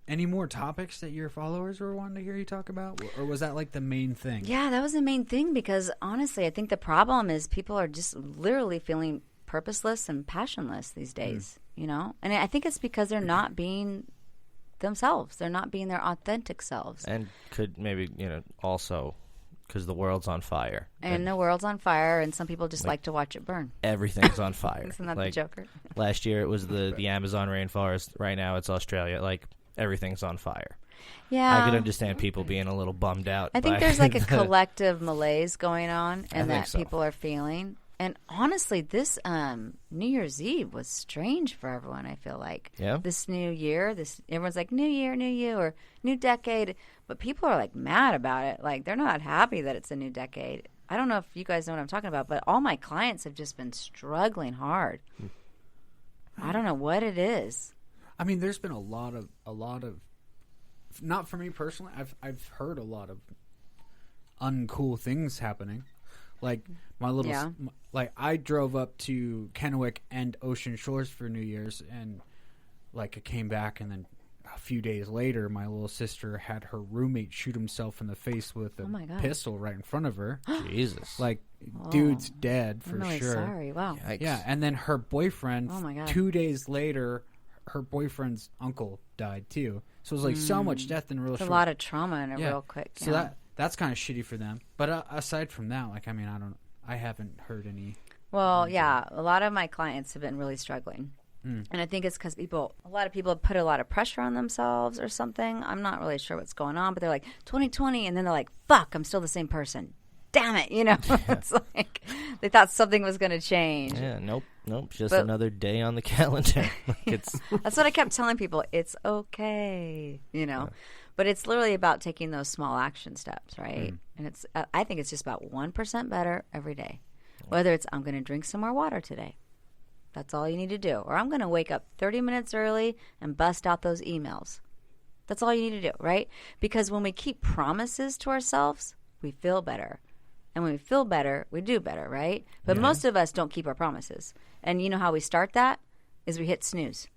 any more topics that your followers were wanting to hear you talk about? Or was that like the main thing? Yeah, that was the main thing because honestly, I think the problem is people are just literally feeling purposeless and passionless these days, you know? And I think it's because they're not being themselves. They're not being their authentic selves. And could maybe, also because the world's on fire. And the world's on fire, and some people just like to watch it burn. Everything's on fire. Isn't that the Joker? Last year it was the Amazon rainforest. Right now it's Australia. Like, everything's on fire. Yeah. I could understand people being a little bummed out. I think there's like a collective malaise going on and that people are feeling. And honestly, this New Year's Eve was strange for everyone, I feel like. Yeah. This new year, everyone's like, new year, new you, or new decade. But people are like mad about it. Like, they're not happy that it's a new decade. I don't know if you guys know what I'm talking about, but all my clients have just been struggling hard. I don't know what it is. I mean, there's been a lot of not for me personally. I've heard a lot of uncool things happening. Like my little, like I drove up to Kennewick and Ocean Shores for New Year's, and like I came back, and then a few days later, my little sister had her roommate shoot himself in the face with a pistol right in front of her. Jesus, like dude's dead for I'm really sure. Sorry, wow. Yikes. Yeah, and then her boyfriend. Oh my God. 2 days later, her boyfriend's uncle died too. So it was like so much death in real short. A lot of trauma in a real quick. So that's kind of shitty for them. But aside from that, like, I mean, I haven't heard any. Well, yeah, a lot of my clients have been really struggling. And I think it's because a lot of people have put a lot of pressure on themselves or something. I'm not really sure what's going on, but they're like, 2020, and then they're like, fuck, I'm still the same person. Damn it, It's like they thought something was going to change. Yeah, nope, just another day on the calendar. That's what I kept telling people. It's okay, Yeah. But it's literally about taking those small action steps, right? And I think it's just about 1% better every day. Whether it's I'm going to drink some more water today. That's all you need to do. Or I'm going to wake up 30 minutes early and bust out those emails. That's all you need to do, right? Because when we keep promises to ourselves, we feel better. And when we feel better, we do better, right? But most of us don't keep our promises. And you know how we start that? Is we hit snooze.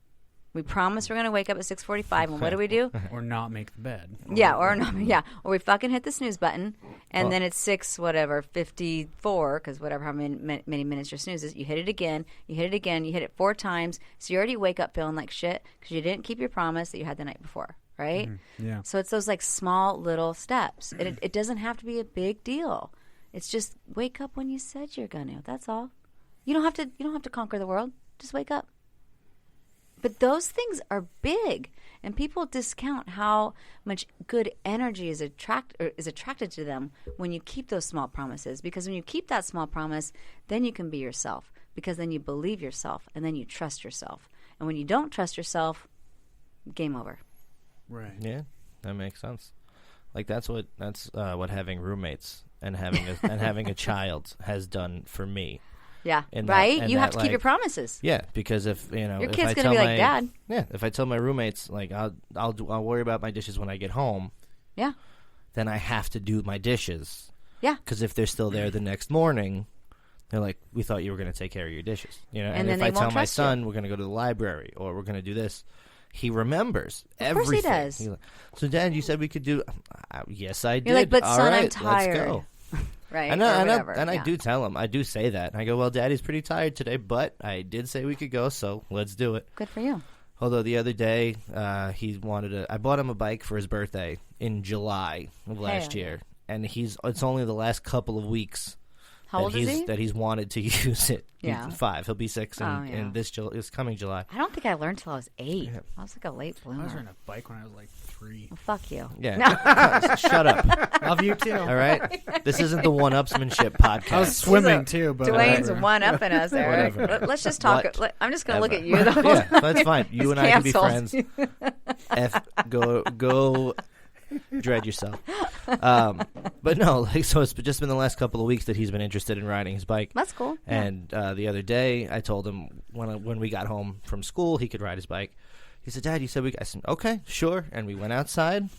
We promise we're going to wake up at 6:45, and what do? Or not make the bed. Or we fucking hit the snooze button, and then it's 54, because how many minutes your snooze is. You hit it again, you hit it 4 times, so you already wake up feeling like shit because you didn't keep your promise that you had the night before, right? Yeah. So it's those like small little steps. It doesn't have to be a big deal. It's just wake up when you said you're gonna. That's all. You don't have to conquer the world. Just wake up. But those things are big, and people discount how much good energy is attracted to them when you keep those small promises. Because when you keep that small promise, then you can be yourself. Because then you believe yourself, and then you trust yourself. And when you don't trust yourself, game over. Right. Yeah, that makes sense. Like that's what having roommates and having a child has done for me. Yeah, right? You have to keep your promises. Yeah, because if your kid's going to be like, Dad. Yeah, if I tell my roommates, like, I'll worry about my dishes when I get home. Yeah. Then I have to do my dishes. Yeah. Because if they're still there the next morning, they're like, we thought you were going to take care of your dishes. And then if I tell my son you. we're going to go to the library or we're going to do this, he remembers everything. Of course he does. So, Dad, you said we could do. Yes, I did. You're like, but all son, right, I'm tired. Let's go. Right. And I do tell him. I do say that. I go, well, Daddy's pretty tired today, but I did say we could go, so let's do it. Good for you. Although the other day, he wanted I bought him a bike for his birthday in July of last year, and it's only the last couple of weeks. How old is he? That he's wanted to use it. Yeah. He's 5. He'll be 6 in this coming July. I don't think I learned till I was 8. Yeah. I was like a late bloomer. I was riding a bike when I was like 3. Well, fuck you. Yeah. Shut up. Love you too. All right? This isn't the one-upsmanship podcast. I was swimming too, but Dwayne's one-upping us there. Let's just talk. I'm just going to look at you, though. Yeah, that's fine. You and I can be friends. Go dread yourself. But no, so it's just been the last couple of weeks that he's been interested in riding his bike. That's cool. And the other day, I told him when we got home from school, he could ride his bike. He said, Dad, you said I said, okay, sure. And we went outside,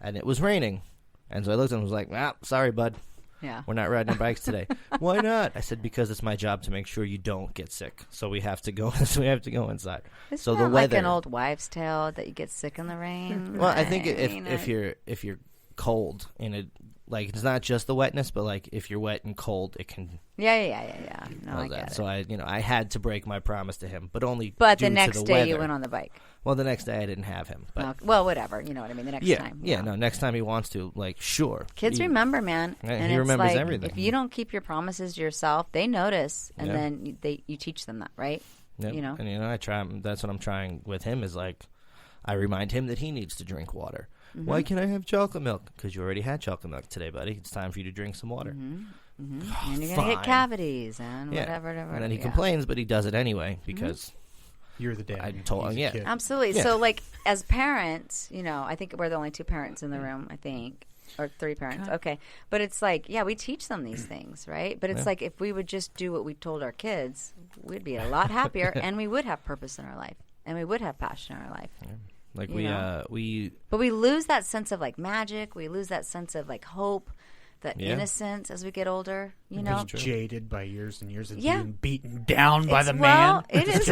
and it was raining. And so I looked at him and was like, sorry, bud. Yeah. We're not riding our bikes today. Why not? I said, because it's my job to make sure you don't get sick. So we have to go. So we have to go inside. Isn't so that the weather, like an old wives' tale that you get sick in the rain? Well, I think if you're cold and it, like, it's not just the wetness, but like if you're wet and cold, it can. Yeah. No, I get it. So I had to break my promise to him, but only. But due the next to the day weather. you went on the bike. Well, the next day I didn't have him. But well, whatever. You know what I mean. The next time. Yeah. No, next time he wants to, like, sure. Kids remember, man. Yeah, and he it's remembers like, everything. If you don't keep your promises to yourself, they notice, and then you teach them that, right? Yep. You know. And I try. That's what I'm trying with him. Is like, I remind him that he needs to drink water. Mm-hmm. Why can't I have chocolate milk? Because you already had chocolate milk today, buddy. It's time for you to drink some water. Mm-hmm. And you're gonna get cavities and whatever. And then he complains, but he does it anyway because. You're the dad. I told him, yeah. Absolutely. Yeah. So, like, as parents, I think we're the only 2 parents in the room, I think. Or 3 parents. Okay. But it's like, we teach them these things, right? But it's like if we would just do what we told our kids, we'd be a lot happier and we would have purpose in our life. And we would have passion in our life. Yeah. Like, But we lose that sense of, like, magic. We lose that sense of, like, hope. That innocence as we get older, jaded by years and years of being beaten down by the man. Well, it is.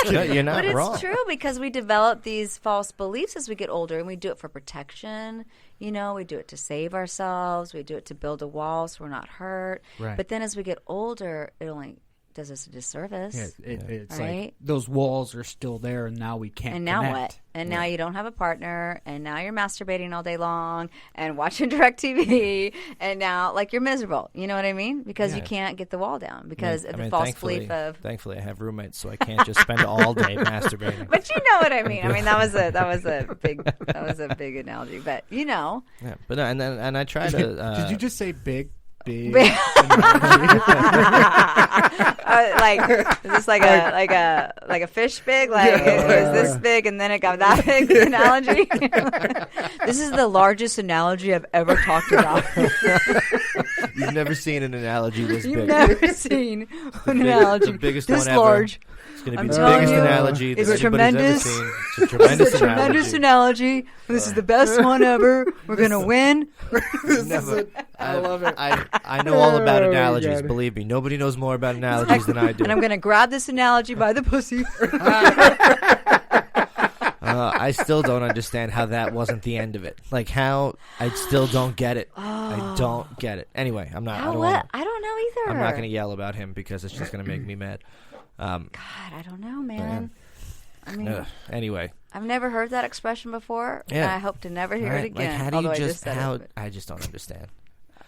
You're not but wrong. It's true because we develop these false beliefs as we get older, and we do it for protection. We do it to save ourselves. We do it to build a wall so we're not hurt. Right. But then as we get older, it only does us a disservice. Yeah, it's right? like those walls are still there, and now we can't. And now connect. what? And now you don't have a partner, and now you're masturbating all day long and watching DirecTV, and now like you're miserable. You know what I mean? Because you can't get the wall down because of the false belief of. Thankfully, I have roommates, so I can't just spend all day masturbating. But you know what I mean. I mean that was a big analogy, but Yeah, but and I try to. Did you just say big? Big. Like is this like a fish big? Like is this big and then it got that big analogy? This is the largest analogy I've ever talked about. You've never seen an analogy this big. You've never seen an analogy the biggest this one large. Ever. It's going to be I'm the biggest you, analogy that it's anybody's tremendous. ever seen. It's a tremendous It's a tremendous analogy. This is the best one ever. We're going to win. I love it. I know all about analogies. Believe me, nobody knows more about analogies than I do. And I'm going to grab this analogy by the pussy. I still don't understand how that wasn't the end of it. Like how I still don't get it. I don't get it. Anyway, I'm not. I don't know either. I'm not going to yell about him because it's just going to make me mad. God, I don't know, man. I mean, anyway, I've never heard that expression before, and I hope to never hear it again. Like, how do you just? I just don't understand.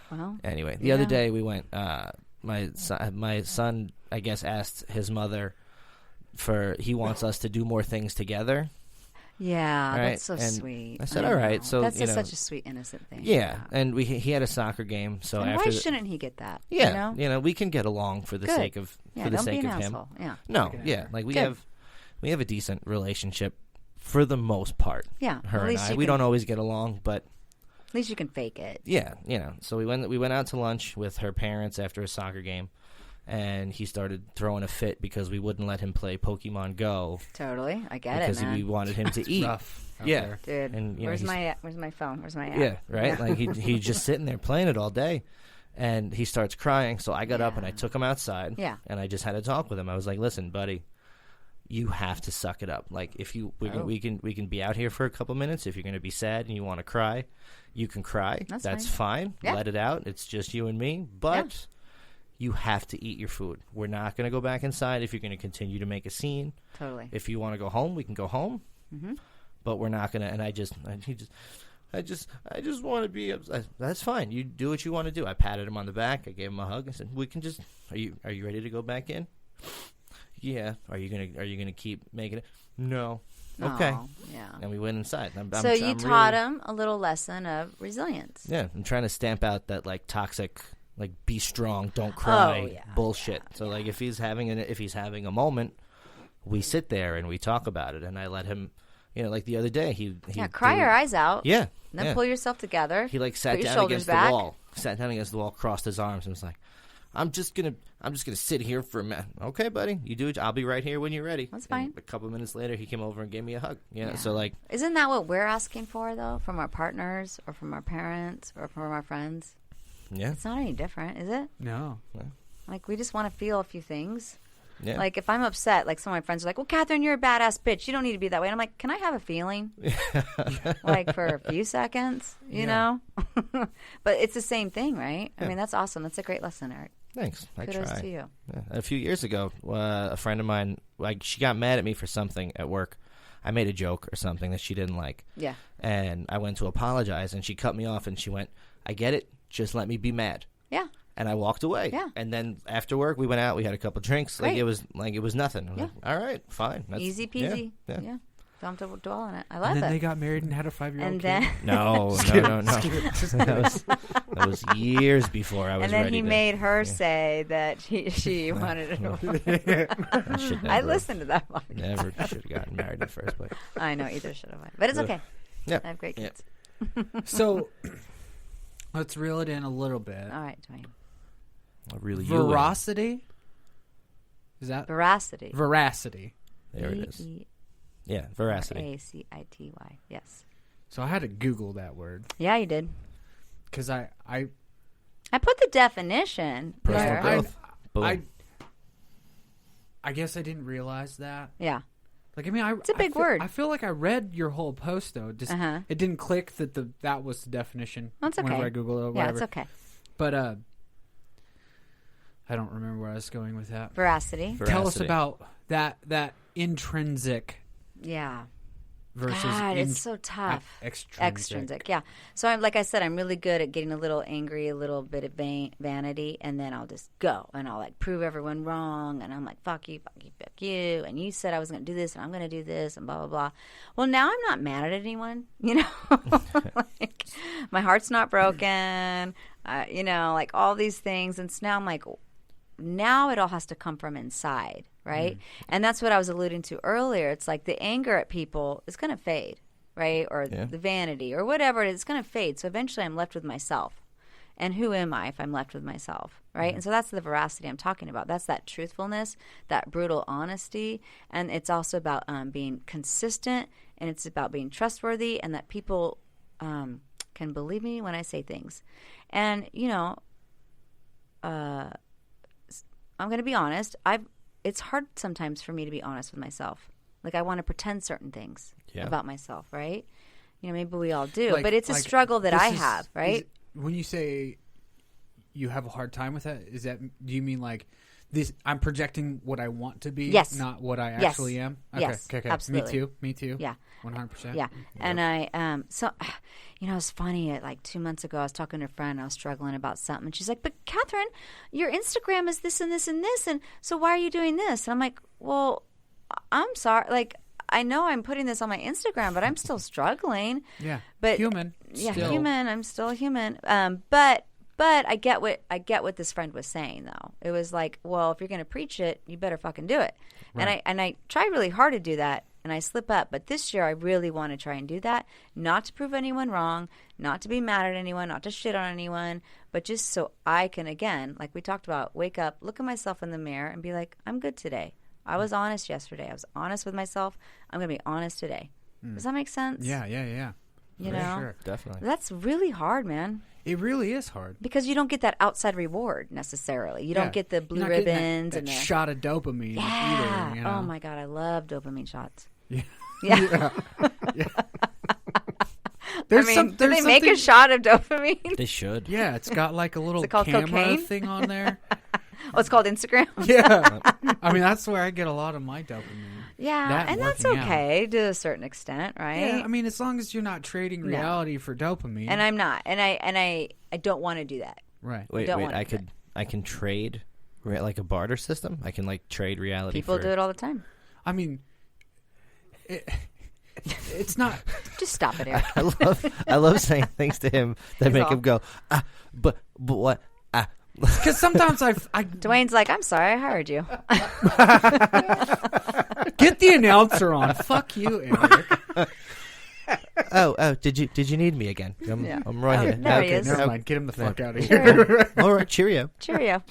Well, anyway, the other day we went. My son, I guess, asked his mother he wants us to do more things together. Yeah, right? That's so sweet. I said, all right. So that's such a sweet, innocent thing. Yeah, and he had a soccer game. So and after why shouldn't he get that? Yeah, we can get along for the sake of him. Asshole. Yeah. No, like we have a decent relationship for the most part. Yeah, her and I. We don't always get along, but at least you can fake it. Yeah, So we went out to lunch with her parents after a soccer game. And he started throwing a fit because we wouldn't let him play Pokemon Go. Totally, I get because it, man. we wanted him to eat. Rough yeah, there. Dude. And where's my phone? Where's my app? Yeah, right. Like he's just sitting there playing it all day, and he starts crying. So I got up and I took him outside. Yeah. And I just had a talk with him. I was like, "Listen, buddy, you have to suck it up. Like if we can be out here for a couple minutes. If you're going to be sad and you want to cry, you can cry. That's fine. Yeah. Let it out. It's just you and me. But." Yeah. You have to eat your food. We're not going to go back inside if you're going to continue to make a scene. Totally. If you want to go home, we can go home. Mm-hmm. But we're not going to. And I just want to be. That's fine. You do what you want to do. I patted him on the back. I gave him a hug. I said, "We can just. Are you ready to go back in? Yeah. Are you gonna keep making it? No. Okay. Oh, yeah. And we went inside. So you taught him a little lesson of resilience. Yeah. I'm trying to stamp out that like toxic. Like be strong, don't cry, bullshit. So like if he's having a moment, we sit there and we talk about it. And I let him, like the other day, he cry your eyes out. Yeah. Then pull yourself together. He like sat down against the wall, crossed his arms, and was like, I'm just gonna sit here for a minute. Okay, buddy, you do it. I'll be right here when you're ready. That's fine. And a couple of minutes later, he came over and gave me a hug. So like, isn't that what we're asking for though, from our partners or from our parents or from our friends? Yeah. It's not any different, is it? No. Like, we just want to feel a few things. Yeah. Like, if I'm upset, like, some of my friends are like, well, Kathryn, you're a badass bitch. You don't need to be that way. And I'm like, can I have a feeling? Like, for a few seconds, you know? But it's the same thing, right? I mean, that's awesome. That's a great lesson, Eric. Thanks. Kudos I try. to you. Yeah. A few years ago, a friend of mine, like, she got mad at me for something at work. I made a joke or something that she didn't like. Yeah. And I went to apologize, and she cut me off, and she went, I get it. Just let me be mad. Yeah. And I walked away. Yeah. And then after work, we went out. We had a couple drinks. Great. It was nothing. Yeah. Like, all right, fine. That's, Easy peasy. Yeah. Don't have to dwell on it. I love And then it. they got married and had a 5-year-old And kid. then No. That was years before I was and then ready he to, made her say that she wanted to. I listened to that one. Never should have gotten married in the first place. I know, either should have. But it's okay. Yeah. I have great kids. So let's reel it in a little bit. All right, Dwayne. Really, Veracity? Is that? Veracity. Veracity. There it is. Yeah, veracity. A-C-I-T-Y. Yes. So I had to Google that word. Yeah, you did. Because I put the definition Personal there. growth. Boom. I guess I didn't realize that. Yeah. Like, I mean, It's a big word. I feel like I read your whole post, though. Just it didn't click that that was the definition. That's okay. Whenever I Googled it or Yeah, whatever. it's okay. But I don't remember where I was going with that. Veracity. Tell us about that intrinsic Yeah. versus God, it's so tough. extrinsic. Yeah. So, like I said, I'm really good at getting a little angry, a little bit of vanity, and then I'll just go and I'll like prove everyone wrong, and I'm like, fuck you, fuck you, fuck you, and you said I was going to do this, and I'm going to do this, and blah blah blah. Well, now I'm not mad at anyone, you know. Like, my heart's not broken, you know, like all these things, and so now I'm like, now it all has to come from inside. Right? And that's what I was alluding to earlier. It's like the anger at people is going to fade, right? Or the vanity or whatever, it's going to fade. So eventually I'm left with myself. And who am I if I'm left with myself, right? And so that's the veracity I'm talking about. That's that truthfulness, that brutal honesty. And it's also about being consistent, and it's about being trustworthy, and that people can believe me when I say things. And, you know, I'm going to be honest. It's hard sometimes for me to be honest with myself. Like, I want to pretend certain things about myself, right? You know, maybe we all do. Like, but it's a struggle that I have, right? When you say you have a hard time with that, do you mean like this? I'm projecting what I want to be, not what I actually am? Okay, yes, okay. absolutely. Me too. Yeah. 100%. Yeah. And so, you know, it's funny. Like 2 months ago, I was talking to a friend. I was struggling about something. And she's like, but Kathryn, your Instagram is this and this and this. And so why are you doing this? And I'm like, well, I'm sorry. Like, I know I'm putting this on my Instagram, but I'm still struggling. Yeah. But human. Yeah, still. human. I'm still human. But I get what this friend was saying, though. It was like, well, if you're going to preach it, you better fucking do it. Right. And I try really hard to do that, and I slip up. But this year, I really want to try and do that, not to prove anyone wrong, not to be mad at anyone, not to shit on anyone, but just so I can, again, like we talked about, wake up, look at myself in the mirror, and be like, I'm good today. I was honest yesterday. I was honest with myself. I'm going to be honest today. Does that make sense? Yeah. You For know? sure. Definitely. That's really hard, man. It really is hard. Because you don't get that outside reward necessarily. You don't get the blue ribbons and that shot of dopamine either. You know? Oh my God, I love dopamine shots. Yeah. Yeah. Yeah. Do they make a shot of dopamine? They should. Yeah, it's got like a little called camera cocaine? thing on there. Oh, it's called Instagram? Yeah. I mean, that's where I get a lot of my dopamine. Yeah, and that's okay to a certain extent, right? Yeah, I mean, as long as you're not trading reality for dopamine. And I'm not. And I don't want to do that. Right. Wait, I can trade like a barter system? I can like trade reality People do it all the time. I mean, it's not. Just stop it, Eric. I love saying things to him that make him go, but what? Because sometimes I Dwayne's like, I'm sorry, I hired you. Get the announcer on. Fuck you, Eric. Oh, did you need me again? I'm right here. There he is. Never mind. Get him the fuck out of here. All right, cheerio. No,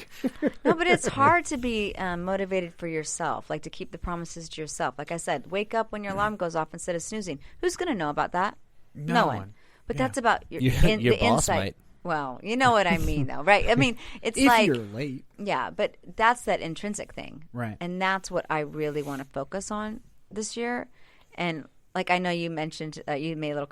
but it's hard to be motivated for yourself, like to keep the promises to yourself. Like I said, wake up when your alarm goes off instead of snoozing. Who's going to know about that? No one. But that's about your boss insight. might. Well, you know what I mean, though, right? I mean, it's if like you're late. Yeah, but that's that intrinsic thing. Right. And that's what I really want to focus on this year. And like I know you mentioned, you made a little